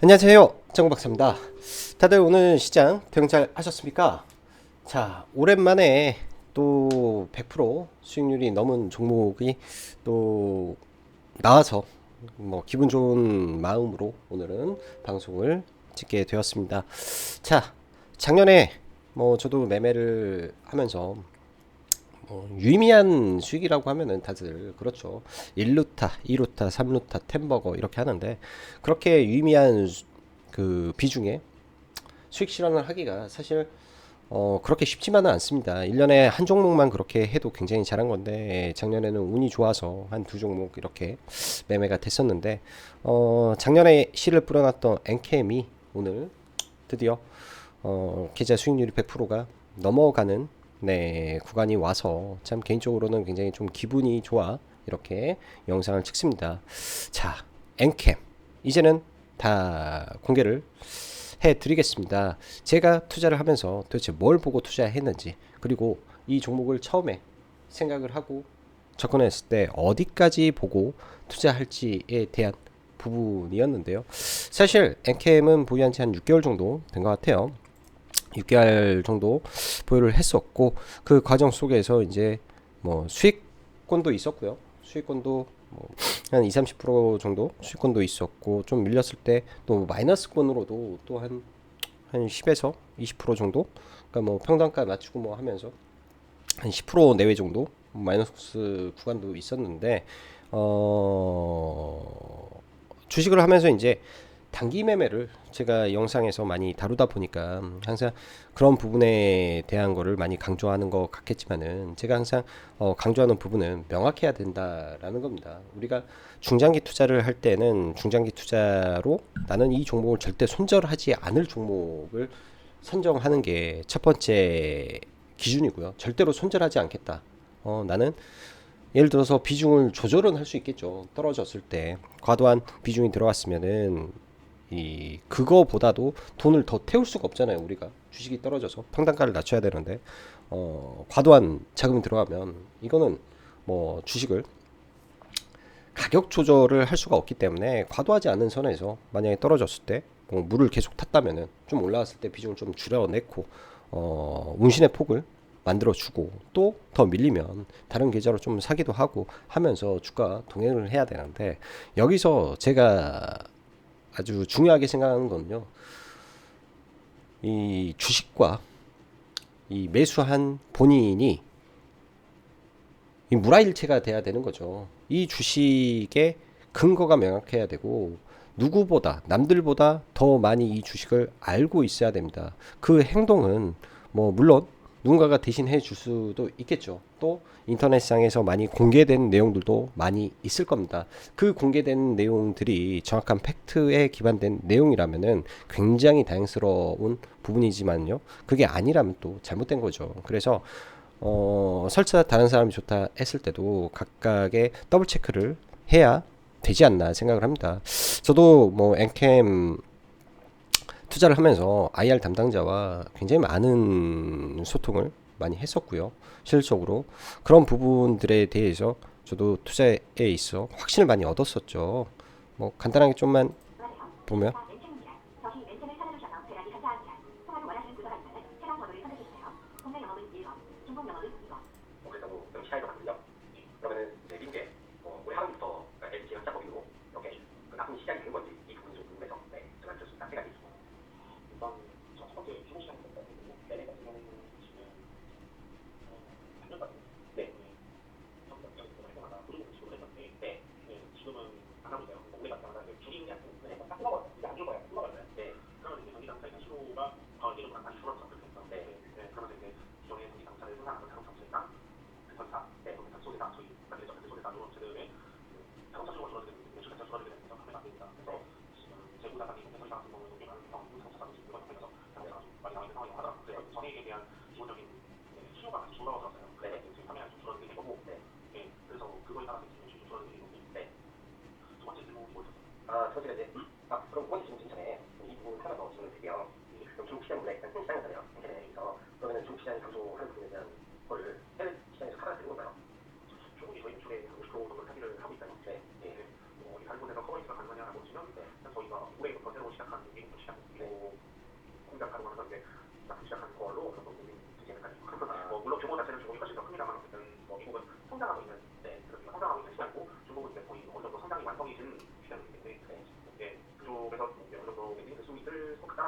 안녕하세요, 정박사입니다. 다들 오늘 시장 대응 잘 하셨습니까? 자, 오랜만에 또 100% 수익률이 넘은 종목이 또 나와서 뭐 기분 좋은 마음으로 오늘은 방송을 찍게 되었습니다. 자, 작년에 뭐 저도 매매를 하면서 유의미한 수익이라고 하면은 다들 그렇죠. 1루타, 2루타, 3루타, 템버거 이렇게 하는데 그렇게 유의미한 그 비중에 수익 실현을 하기가 사실 그렇게 쉽지만은 않습니다. 1년에 한 종목만 그렇게 해도 굉장히 잘한 건데 작년에는 운이 좋아서 한 두 종목 이렇게 매매가 됐었는데 작년에 실을 뿌려놨던 엔캠이 오늘 드디어 계좌 수익률이 100%가 넘어가는 구간이 와서 참 개인적으로는 굉장히 좀 기분이 좋아 이렇게 영상을 찍습니다. 자, 엔캠 이제는 다 공개를 해 드리겠습니다. 제가 투자를 하면서 도대체 뭘 보고 투자했는지, 그리고 이 종목을 처음에 생각을 하고 접근했을 때 어디까지 보고 투자할지에 대한 부분이었는데요. 사실 엔캠은 보유한 지 한 6개월 정도 된 것 같아요. 6개월 정도 보유를 했었고 그 과정 속에서 이제 뭐 수익권도 있었고요. 수익권도 뭐한 2, 30% 정도 수익권도 있었고 좀 밀렸을 때 또 마이너스권으로도 또 한 10에서 20% 정도, 그러니까 뭐 평단가 맞추고 뭐 하면서 한 10% 내외 정도 마이너스 구간도 있었는데 주식을 하면서 이제 단기 매매를 제가 영상에서 많이 다루다 보니까 항상 그런 부분에 대한 거를 많이 강조하는 것 같겠지만은 제가 항상 강조하는 부분은 명확해야 된다라는 겁니다. 우리가 중장기 투자를 할 때는 중장기 투자로 나는 이 종목을 절대 손절하지 않을 종목을 선정하는 게 첫 번째 기준이고요. 절대로 손절하지 않겠다. 나는 예를 들어서 비중을 조절은 할 수 있겠죠. 떨어졌을 때 과도한 비중이 들어갔으면은 이 그거보다도 돈을 더 태울 수가 없잖아요. 우리가 주식이 떨어져서 평단가를 낮춰야 되는데 과도한 자금이 들어가면 이거는 뭐 주식을 가격 조절을 할 수가 없기 때문에 과도하지 않은 선에서 만약에 떨어졌을 때 물을 계속 탔다면은 좀 올라왔을 때 비중을 좀 줄여내고 운신의 폭을 만들어주고 또 더 밀리면 다른 계좌로 좀 사기도 하고 하면서 주가 동행을 해야 되는데 여기서 제가 아주 중요하게 생각하는 건요. 이 주식과 이 매수한 본인이 이 물화일체가 돼야 되는 거죠. 이 주식의 근거가 명확해야 되고 누구보다 남들보다 더 많이 이 주식을 알고 있어야 됩니다. 그 행동은 뭐 물론 누군가가 대신 해줄 수도 있겠죠. 또 인터넷상에서 많이 공개된 내용들도 많이 있을 겁니다. 그 공개된 내용들이 정확한 팩트에 기반된 내용이라면은 굉장히 다행스러운 부분이지만요. 그게 아니라면 또 잘못된 거죠. 그래서 설사 다른 사람이 좋다 했을 때도 각각의 더블 체크를 해야 되지 않나 생각을 합니다. 저도 뭐 엔캠 투자를 하면서 IR 담당자와 굉장히 많은 소통을 많이 했었고요. 실질적으로 그런 부분들에 대해서 저도 투자에 있어 확신을 많이 얻었었죠. 뭐 간단하게 좀만 보면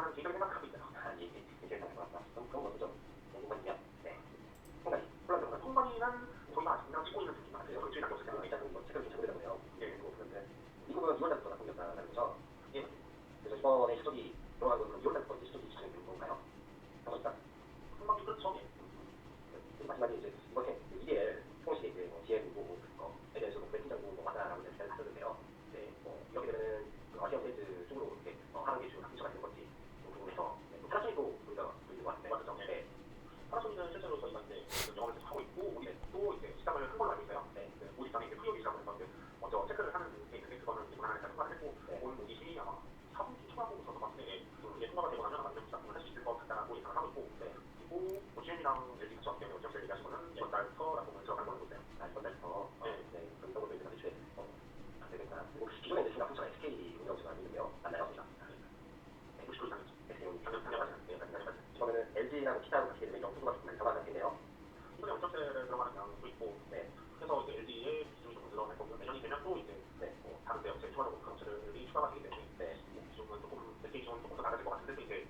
하는 개인적인 생각을 갖고 있어요. 이제 그런 것도 좀 궁금하네요. 네. 한 가지. 홈버니는 저희가 아직 그냥 찍고 있는 중인 것 같아요. 일주일 남았을 때는 일단 뭐 책을 좀 찾아보려고요. 예, 그런데 미국은 2월 달부터 공개했다는 거죠. 예. 그래서 이번에 시속이 들어가고 2월 달부터 이제 시속이 시작이 되는 건가요? 그러니까 홈버니 그렇죠. 예. 마지막에 이제 이번에 EDL 통신에 이제 GM이고 에덴에서 웹진장고 맞다라고 이제 하셨는데요. 네. 이렇게 되면은 아시안 세트 쪽으로 이렇게 하는 게 주로 합의처가 되는 건지 궁금해서 파나소닉도 우리가 들리고 왔는데 맞죠? 네. 파나소닉은 실제로 저희가 이제 영업을 계속 하고 있고 우리 또 이제 시장을 한 걸로 알고 있어요. 네. 오디션에 이제 프리오디 시장을 해서 먼저 체크를 하는 게 있는데 그거는 이번 안에 통과를 했고 온 오디션이 아마 4분기 초반부터 저도 봤을 때 이게 통과가 되고 나면 아마 시작을 할 수 있을 것 같다라고 예상을 하고 있고 그리고 GM이랑 LG 같이 어떻게 보면 영업을 얘기하신 거는 이번 달부터라고 보면 들어간 걸로 보세요. 이번 달부터 네. 그런 것도 이제 애초에 안 되겠다. 그리고 기존에 이제 싱가포르 SK 운영주가 있는데요. 맞나요? 네, 90% 이상 SK 운영하시는 이번에는 LG랑 기타로 같이 되면 영수가 조금 들어가겠네요. 이번에 원점대를 들어가는 양도 있고, 네. 그래서 이제 LG의 비중이 좀 늘어날 거고 내년이 되면 또 이제 다른 대업체 추가적으로 그런 업체들이 추가가 되기 때문에 비중은 조금 SK 비중은 조금 더 낮아질 것 같은데 이제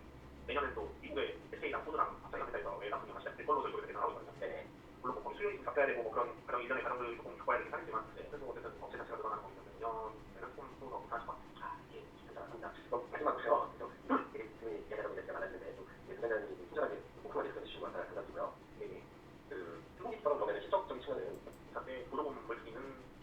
내년엔 또 미국의 SK랑 푸드랑 갑자기 회사에서 왜 나쁜 영화 시작될 걸로 저희가 예상하고 있거든요. 네. 물론 뭐 거기 수요일이 좀 잡혀야 되고 뭐 그런 가령 이전의 과정들을 조금 겪어야 되긴 하겠지만 그래서 어쨌든 업체 자체가 늘어나고 있는 내년에는 좀더 못할 것 같아요. 예, 괜찮습니다. 그럼 마지막으로 되게 질문이 얘기하다 보니까 많았는데 좀 부장님이 친절하게 궁금하게 해주시고 하나 생각이고요. 중국처럼 보면 실적적인 측면은 사실 보조금을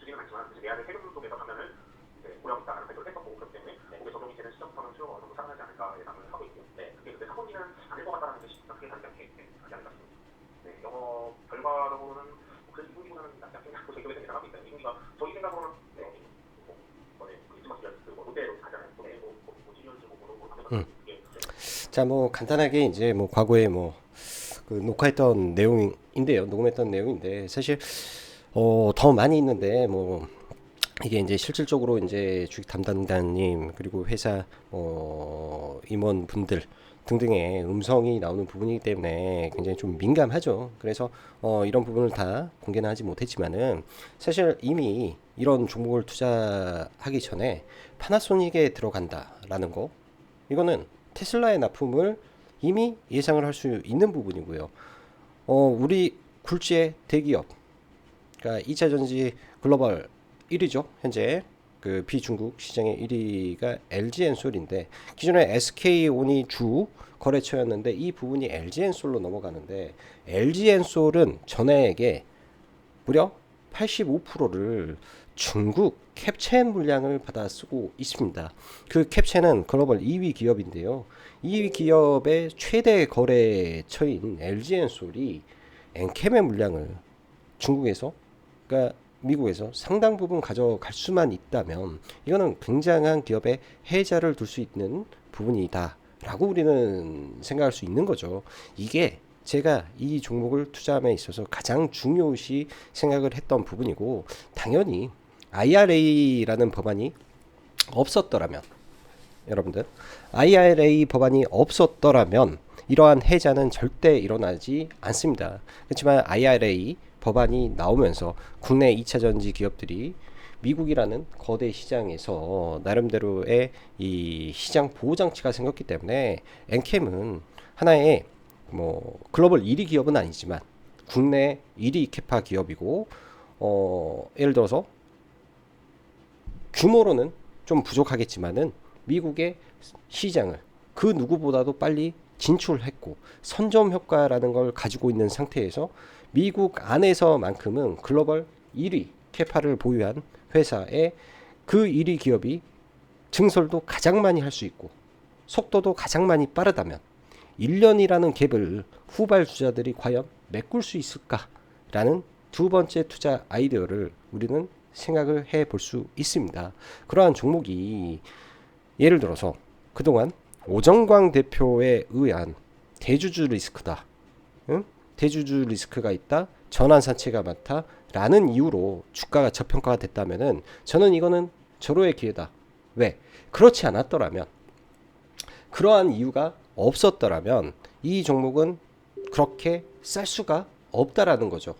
주기는 않지만 이제 내한의 세금 쪽에서 하면은 이제 고려하고 있다는 발표를 했었고 그렇기 때문에 그게 적용이 되는 시점부터는 수요가 어느 정도 상하지 않을까 예상을 하고 있고요. 네, 그게 근데 상반기는 안 될 것 같다는 게 크게 다르지 않을까 싶습니다. 네, 영업 결과적으로는 그래도 2분기보다는 낫지 않겠냐고 저희 쪽에서 예상하고 있어요. 2분기가 저희 생각으로는 크리스마스 롯데로 가잖아요. 자, 뭐 간단하게 이제 뭐 과거에 뭐 그 녹화했던 내용인데요. 녹음했던 내용인데 사실 더 많이 있는데 뭐 이게 이제 실질적으로 이제 주식 담당자님 그리고 회사 임원분들 등등의 음성이 나오는 부분이기 때문에 굉장히 좀 민감하죠. 그래서 이런 부분을 다 공개는 하지 못했지만은 사실 이미 이런 종목을 투자하기 전에 파나소닉에 들어간다라는 거 이거는 테슬라의 납품을 이미 예상을 할 수 있는 부분이고요. 우리 굴지의 대기업, 그러니까 2차 전지 글로벌 1위죠. 현재 그 비중국 시장의 1위가 LG엔솔인데 기존에 SK온이 주 거래처였는데 이 부분이 LG엔솔로 넘어가는데 LG엔솔은 전액에 무려 85%를 중국 캡첸 물량을 받아 쓰고 있습니다. 그 캡첸은 글로벌 2위 기업인데요. 2위 기업의 최대 거래처인 LG엔솔이 엔캠의 물량을 중국에서 그러니까 미국에서 상당 부분 가져갈 수만 있다면 이거는 굉장한 기업의 해자를 둘 수 있는 부분이다 라고 우리는 생각할 수 있는 거죠. 이게 제가 이 종목을 투자함에 있어서 가장 중요시 생각을 했던 부분이고 당연히 IRA라는 법안이 없었더라면 여러분들 IRA 법안이 없었더라면 이러한 해자는 절대 일어나지 않습니다. 그렇지만 IRA 법안이 나오면서 국내 2차 전지 기업들이 미국이라는 거대 시장에서 나름대로의 이 시장 보호 장치가 생겼기 때문에 엔캠은 하나의 뭐 글로벌 1위 기업은 아니지만 국내 1위 캐파 기업이고 예를 들어서 규모로는 좀 부족하겠지만은 미국의 시장을 그 누구보다도 빨리 진출했고 선점 효과라는 걸 가지고 있는 상태에서 미국 안에서만큼은 글로벌 1위 캐파를 보유한 회사의 그 1위 기업이 증설도 가장 많이 할 수 있고 속도도 가장 많이 빠르다면 1년이라는 갭을 후발주자들이 과연 메꿀 수 있을까라는 두 번째 투자 아이디어를 우리는 생각을 해 볼 수 있습니다. 그러한 종목이 예를 들어서 그동안 오정광 대표에 의한 대주주 리스크다. 응? 대주주 리스크가 있다. 전환사채가 많다. 라는 이유로 주가가 저평가가 됐다면은 저는 이거는 절호의 기회다. 왜? 그렇지 않았더라면 그러한 이유가 없었더라면 이 종목은 그렇게 쌀 수가 없다라는 거죠.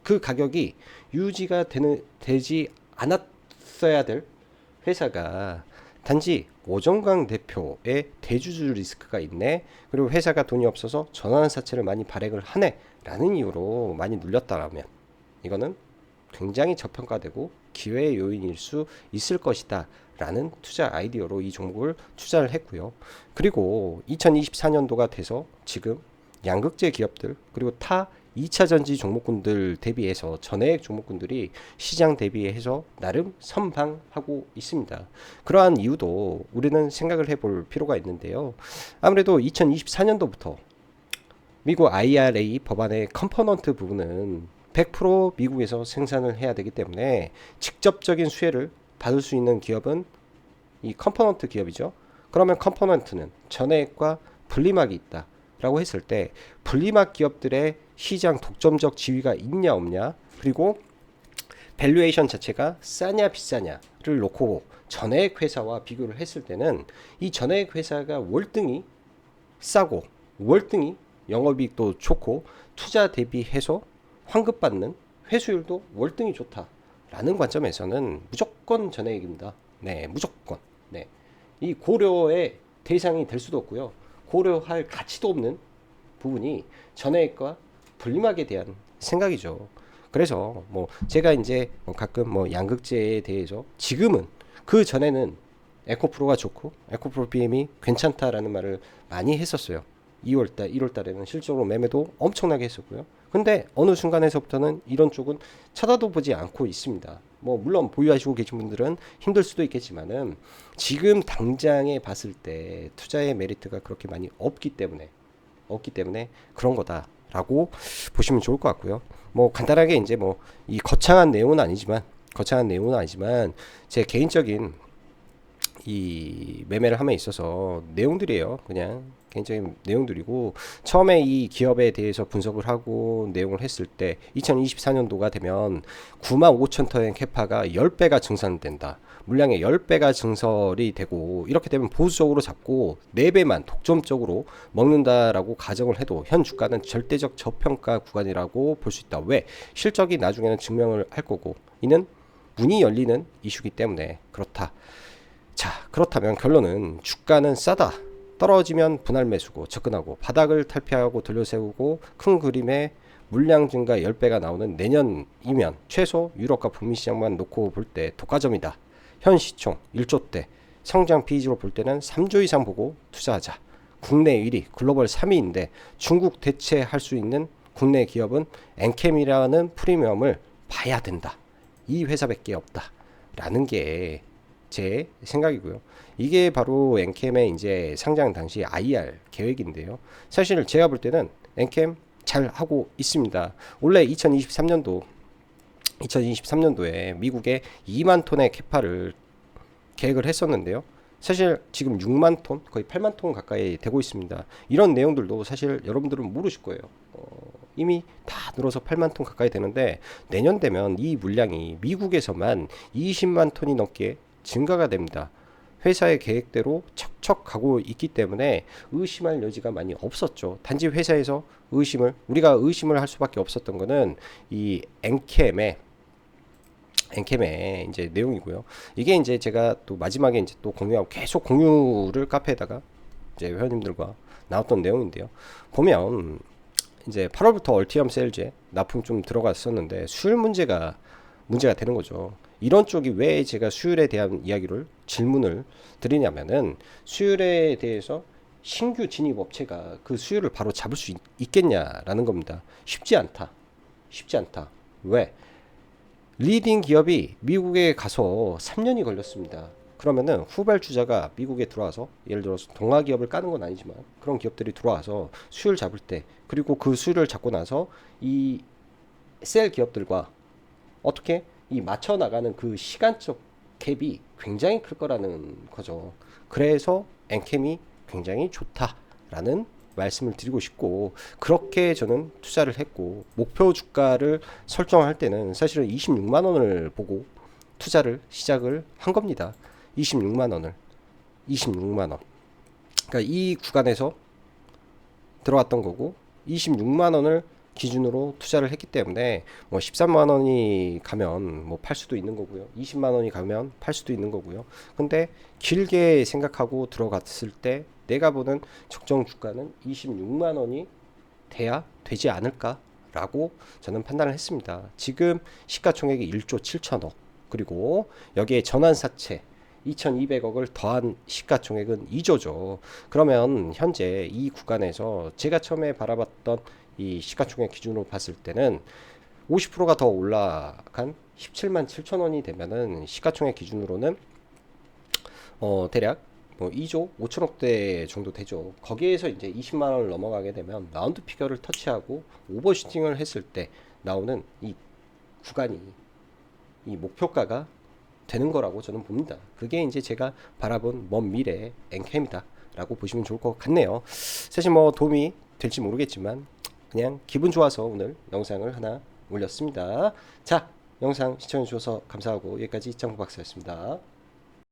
그 가격이 유지가 되지 않았어야 될 회사가 단지 오정강 대표의 대주주 리스크가 있네. 그리고 회사가 돈이 없어서 전환 사채를 많이 발행을 하네. 라는 이유로 많이 눌렸다라면 이거는 굉장히 저평가되고 기회의 요인일 수 있을 것이다. 라는 투자 아이디어로 이 종목을 투자를 했고요. 그리고 2024년도가 돼서 지금 양극재 기업들 그리고 타 2차 전지 종목군들 대비해서 전해액 종목군들이 시장 대비해서 나름 선방하고 있습니다. 그러한 이유도 우리는 생각을 해볼 필요가 있는데요. 아무래도 2024년도부터 미국 IRA 법안의 컴포넌트 부분은 100% 미국에서 생산을 해야 되기 때문에 직접적인 수혜를 받을 수 있는 기업은 이 컴포넌트 기업이죠. 그러면 컴포넌트는 전해액과 분리막이 있다 라고 했을 때 분리막 기업들의 시장 독점적 지위가 있냐 없냐, 그리고 밸류에이션 자체가 싸냐 비싸냐를 놓고 전해액 회사와 비교를 했을 때는 이 전해액 회사가 월등히 싸고 월등히 영업이익도 좋고 투자 대비해서 환급받는 회수율도 월등히 좋다라는 관점에서는 무조건 전해액입니다. 네, 무조건. 네, 이 고려의 대상이 될 수도 없고요. 고려할 가치도 없는 부분이 전해액과 분리막에 대한 생각이죠. 그래서 뭐 제가 이제 가끔 뭐 양극재에 대해서 지금은 그 전에는 에코프로가 좋고 에코프로 BM이 괜찮다라는 말을 많이 했었어요. 2월달, 1월달에는 실적으로 매매도 엄청나게 했었고요. 근데 어느 순간에서부터는 이런 쪽은 쳐다도 보지 않고 있습니다. 뭐 물론 보유하시고 계신 분들은 힘들 수도 있겠지만은 지금 당장에 봤을 때 투자의 메리트가 그렇게 많이 없기 때문에 그런 거다라고 보시면 좋을 것 같고요. 뭐 간단하게 이제 뭐 이 거창한 내용은 아니지만 제 개인적인 이 매매를 함에 있어서 내용들이에요. 그냥 개인적인 내용들이고, 처음에 이 기업에 대해서 분석을 하고 내용을 했을 때 2024년도가 되면 95,000톤의 캐파가 10배가 증산된다. 물량의 10배가 증설이 되고, 이렇게 되면 보수적으로 잡고 4배만 독점적으로 먹는다라고 가정을 해도 현 주가는 절대적 저평가 구간이라고 볼 수 있다. 왜? 실적이 나중에는 증명을 할 거고, 이는 문이 열리는 이슈기 때문에 그렇다. 자, 그렇다면 결론은 주가는 싸다. 떨어지면 분할 매수고 접근하고 바닥을 탈피하고 돌려세우고 큰 그림의 물량 증가 10배가 나오는 내년이면 최소 유럽과 북미 시장만 놓고 볼 때 독과점이다. 현 시총 1조대, 성장 PEG로 볼 때는 3조 이상 보고 투자하자. 국내 1위, 글로벌 3위인데 중국 대체할 수 있는 국내 기업은 엔캠이라는 프리미엄을 봐야 된다. 이 회사밖에 없다. 라는 게 제 생각이고요. 이게 바로 엔캠의 이제 상장 당시 IR 계획인데요. 사실 제가 볼 때는 엔캠 잘 하고 있습니다. 원래 2023년도에 미국에 2만 톤의 캐파를 계획을 했었는데요. 사실 지금 6만 톤, 거의 8만 톤 가까이 되고 있습니다. 이런 내용들도 사실 여러분들은 모르실 거예요. 이미 다 늘어서 8만 톤 가까이 되는데 내년 되면 이 물량이 미국에서만 20만 톤이 넘게 증가가 됩니다. 회사의 계획대로 척척 가고 있기 때문에 의심할 여지가 많이 없었죠. 단지 회사에서 우리가 의심을 할 수밖에 없었던 거는 이 엔캠의 이제 내용이고요. 이게 이제 제가 또 마지막에 이제 또 공유하고 계속 공유를 카페에다가 이제 회원님들과 나눴던 내용인데요. 보면 이제 8월부터 얼티엄 세일즈에 납품 좀 들어갔었는데 수율 문제가 되는 거죠. 이런 쪽이 왜 제가 수율에 대한 질문을 드리냐면은, 수율에 대해서 신규 진입 업체가 그 수율을 바로 잡을 수 있겠냐라는 겁니다. 쉽지 않다. 왜? 리딩 기업이 미국에 가서 3년이 걸렸습니다. 그러면은 후발주자가 미국에 들어와서, 예를 들어서 동아 기업을 까는 건 아니지만 그런 기업들이 들어와서 수율 잡을 때, 그리고 그 수율을 잡고 나서 이 셀 기업들과 어떻게 이 맞춰 나가는 그 시간적 갭이 굉장히 클 거라는 거죠. 그래서 엔캠이 굉장히 좋다라는 말씀을 드리고 싶고, 그렇게 저는 투자를 했고, 목표 주가를 설정할 때는 사실은 26만 원을 보고 투자를 시작을 한 겁니다. 26만 원. 그러니까 이 구간에서 들어왔던 거고, 26만 원을 기준으로 투자를 했기 때문에 뭐 13만 원이 가면 뭐 팔 수도 있는 거고요. 20만 원이 가면 팔 수도 있는 거고요. 근데 길게 생각하고 들어갔을 때 내가 보는 적정 주가는 26만 원이 돼야 되지 않을까라고 저는 판단을 했습니다. 지금 시가총액이 1조 7천억, 그리고 여기에 전환사채 2200억을 더한 시가총액은 2조죠. 그러면 현재 이 구간에서 제가 처음에 바라봤던 이 시가총액 기준으로 봤을 때는 50%가 더 올라간 17만 7천 원이 되면은 시가총액 기준으로는 대략 뭐 2조 5천억대 정도 되죠. 거기에서 이제 20만 원을 넘어가게 되면 라운드 피겨를 터치하고 오버슈팅을 했을 때 나오는 이 구간이 이 목표가가 되는 거라고 저는 봅니다. 그게 이제 제가 바라본 먼 미래 엔캠이다 라고 보시면 좋을 것 같네요. 사실 뭐 도움이 될지 모르겠지만 그냥 기분 좋아서 오늘 영상을 하나 올렸습니다. 자, 영상 시청해 주셔서 감사하고 여기까지 장구 박사였습니다.